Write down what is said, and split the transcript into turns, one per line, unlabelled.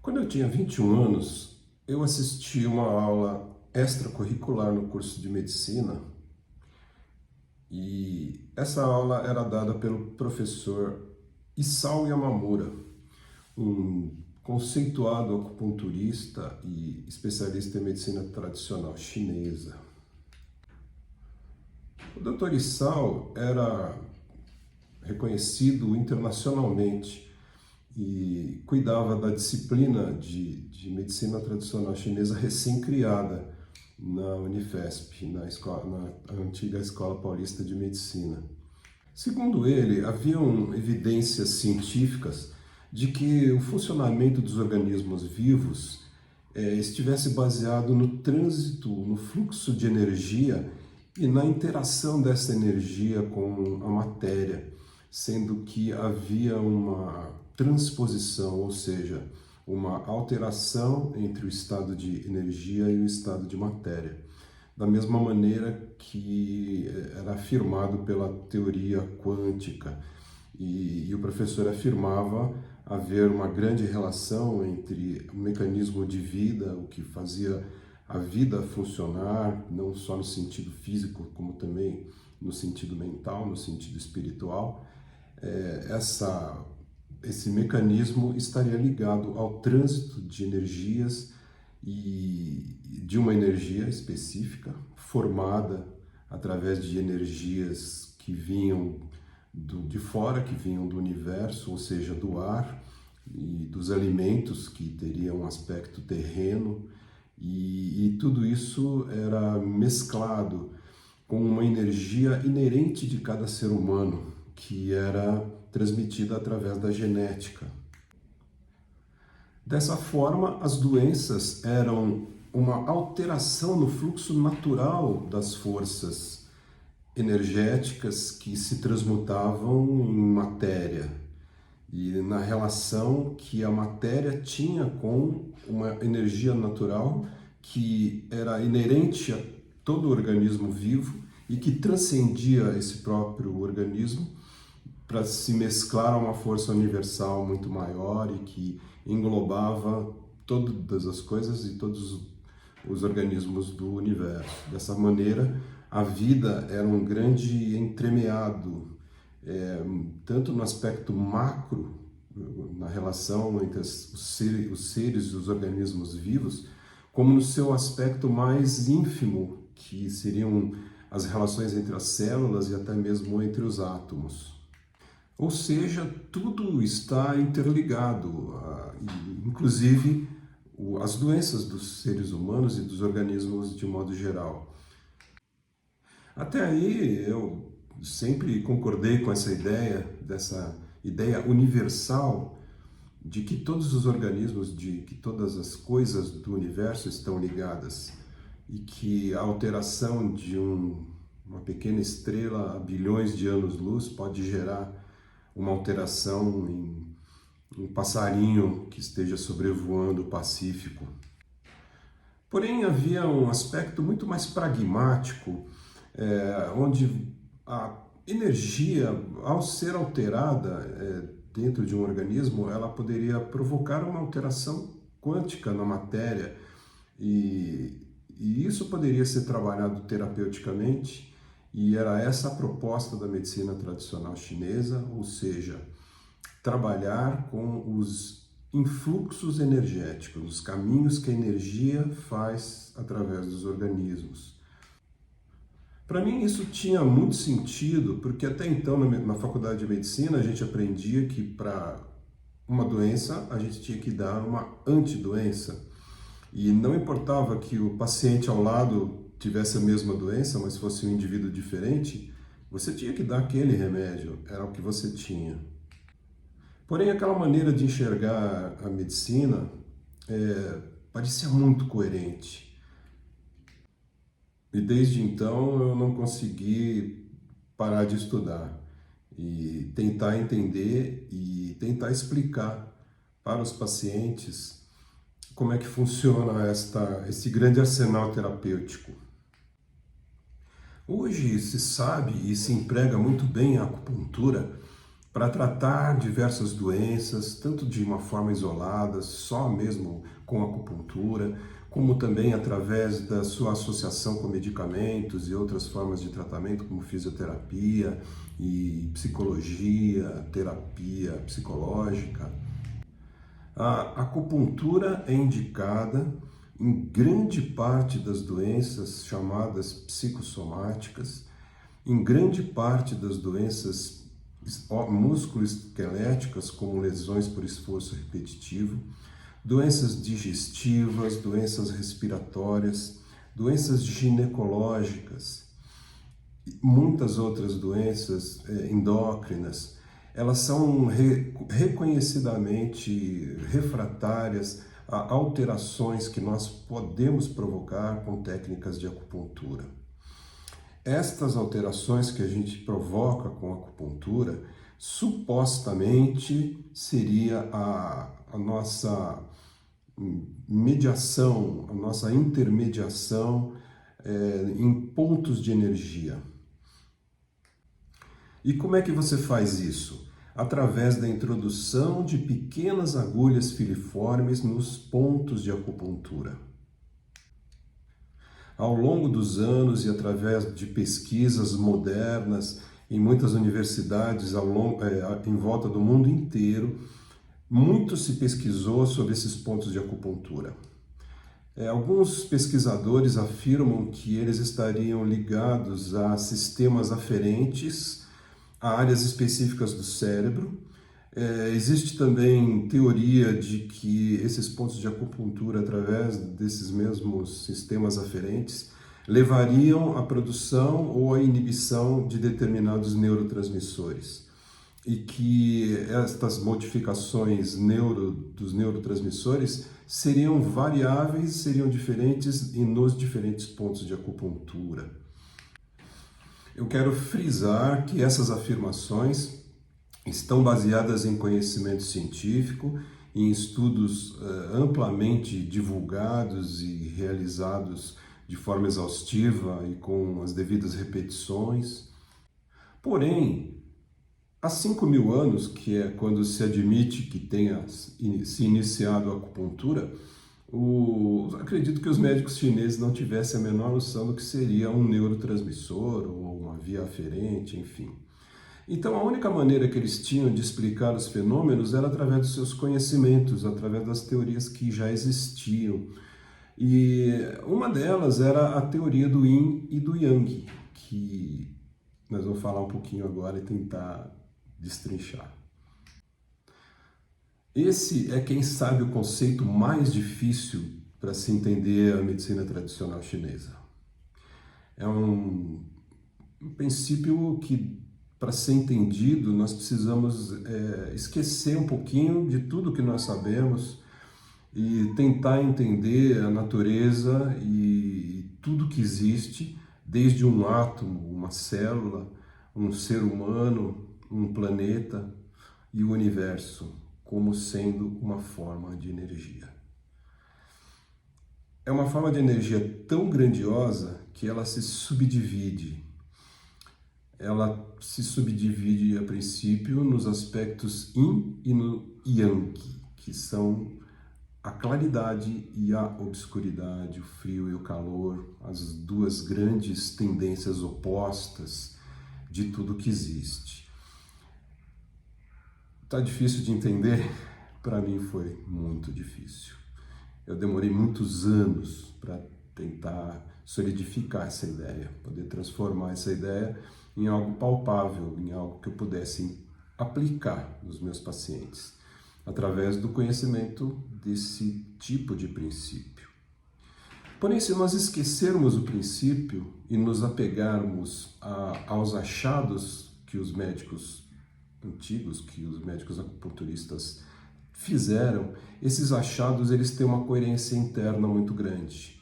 Quando eu tinha 21 anos, eu assisti uma aula extracurricular no curso de medicina e essa aula era dada pelo professor Isao Yamamura, um conceituado acupunturista e especialista em medicina tradicional chinesa. O Dr. Isao era reconhecido internacionalmente e cuidava da disciplina de medicina tradicional chinesa recém-criada na Unifesp, na antiga Escola Paulista de Medicina. Segundo ele, haviam evidências científicas de que o funcionamento dos organismos vivos estivesse baseado no trânsito, no fluxo de energia e na interação dessa energia com a matéria, sendo que havia uma transposição, ou seja, uma alteração entre o estado de energia e o estado de matéria, da mesma maneira que era afirmado pela teoria quântica. E o professor afirmava haver uma grande relação entre o mecanismo de vida, o que fazia a vida funcionar, não só no sentido físico, como também no sentido mental, no sentido espiritual. Esse mecanismo estaria ligado ao trânsito de energias e de uma energia específica, formada através de energias que vinham de fora, que vinham do universo, ou seja, do ar e dos alimentos que teriam um aspecto terreno, e tudo isso era mesclado com uma energia inerente de cada ser humano, que era transmitida através da genética. Dessa forma, as doenças eram uma alteração no fluxo natural das forças energéticas que se transmutavam em matéria e na relação que a matéria tinha com uma energia natural que era inerente a todo organismo vivo e que transcendia esse próprio organismo para se mesclar a uma força universal muito maior e que englobava todas as coisas e todos os organismos do universo. Dessa maneira, a vida era um grande entremeado, tanto no aspecto macro, na relação entre os seres e os organismos vivos, como no seu aspecto mais ínfimo, que seriam as relações entre as células e até mesmo entre os átomos. Ou seja, tudo está interligado, inclusive as doenças dos seres humanos e dos organismos de modo geral. Até aí eu sempre concordei com dessa ideia universal de que todos os organismos, de que todas as coisas do universo estão ligadas e que a alteração de uma pequena estrela a bilhões de anos-luz pode gerar uma alteração em um passarinho que esteja sobrevoando o Pacífico. Porém, havia um aspecto muito mais pragmático, onde a energia, ao ser alterada dentro de um organismo, ela poderia provocar uma alteração quântica na matéria e isso poderia ser trabalhado terapeuticamente. E era essa a proposta da medicina tradicional chinesa, ou seja, trabalhar com os influxos energéticos, os caminhos que a energia faz através dos organismos. Para mim isso tinha muito sentido, porque até então na faculdade de medicina a gente aprendia que para uma doença a gente tinha que dar uma antidoença. E não importava que o paciente ao lado tivesse a mesma doença, mas fosse um indivíduo diferente, você tinha que dar aquele remédio, era o que você tinha. Porém, aquela maneira de enxergar a medicina parecia muito coerente. E desde então eu não consegui parar de estudar e tentar entender e tentar explicar para os pacientes como é que funciona esse grande arsenal terapêutico. Hoje se sabe e se emprega muito bem a acupuntura para tratar diversas doenças, tanto de uma forma isolada, só mesmo com acupuntura, como também através da sua associação com medicamentos e outras formas de tratamento, como fisioterapia e psicologia, terapia psicológica. A acupuntura é indicada em grande parte das doenças chamadas psicossomáticas, em grande parte das doenças músculo-esqueléticas, como lesões por esforço repetitivo, doenças digestivas, doenças respiratórias, doenças ginecológicas, muitas outras doenças endócrinas. Elas são reconhecidamente refratárias a alterações que nós podemos provocar com técnicas de acupuntura. Estas alterações que a gente provoca com a acupuntura, supostamente seria a nossa mediação, a nossa intermediação em pontos de energia. E como é que você faz isso? Através da introdução de pequenas agulhas filiformes nos pontos de acupuntura. Ao longo dos anos e através de pesquisas modernas em muitas universidades em volta do mundo inteiro, muito se pesquisou sobre esses pontos de acupuntura. Alguns pesquisadores afirmam que eles estariam ligados a sistemas aferentes a áreas específicas do cérebro. Existe também teoria de que esses pontos de acupuntura, através desses mesmos sistemas aferentes, levariam à produção ou à inibição de determinados neurotransmissores. E que estas modificações dos neurotransmissores seriam variáveis, seriam diferentes nos diferentes pontos de acupuntura. Eu quero frisar que essas afirmações estão baseadas em conhecimento científico, em estudos amplamente divulgados e realizados de forma exaustiva e com as devidas repetições. Porém, há 5.000 anos, que é quando se admite que tenha se iniciado a acupuntura, acredito que os médicos chineses não tivessem a menor noção do que seria um neurotransmissor ou uma via aferente, enfim. Então, a única maneira que eles tinham de explicar os fenômenos era através dos seus conhecimentos, através das teorias que já existiam. E uma delas era a teoria do Yin e do Yang, que nós vamos falar um pouquinho agora e tentar destrinchar. Esse é, quem sabe, o conceito mais difícil para se entender a medicina tradicional chinesa. É um princípio que, para ser entendido, nós precisamos esquecer um pouquinho de tudo que nós sabemos e tentar entender a natureza e tudo que existe, desde um átomo, uma célula, um ser humano, um planeta e o universo, como sendo uma forma de energia. É uma forma de energia tão grandiosa que ela se subdivide. Ela se subdivide, a princípio, nos aspectos Yin e no Yang, que são a claridade e a obscuridade, o frio e o calor, as duas grandes tendências opostas de tudo que existe. Tá difícil de entender? Para mim foi muito difícil. Eu demorei muitos anos para tentar solidificar essa ideia, poder transformar essa ideia em algo palpável, em algo que eu pudesse aplicar nos meus pacientes, através do conhecimento desse tipo de princípio. Porém, se nós esquecermos o princípio e nos apegarmos aos achados que os médicos antigos, que os médicos acupunturistas fizeram, esses achados eles têm uma coerência interna muito grande.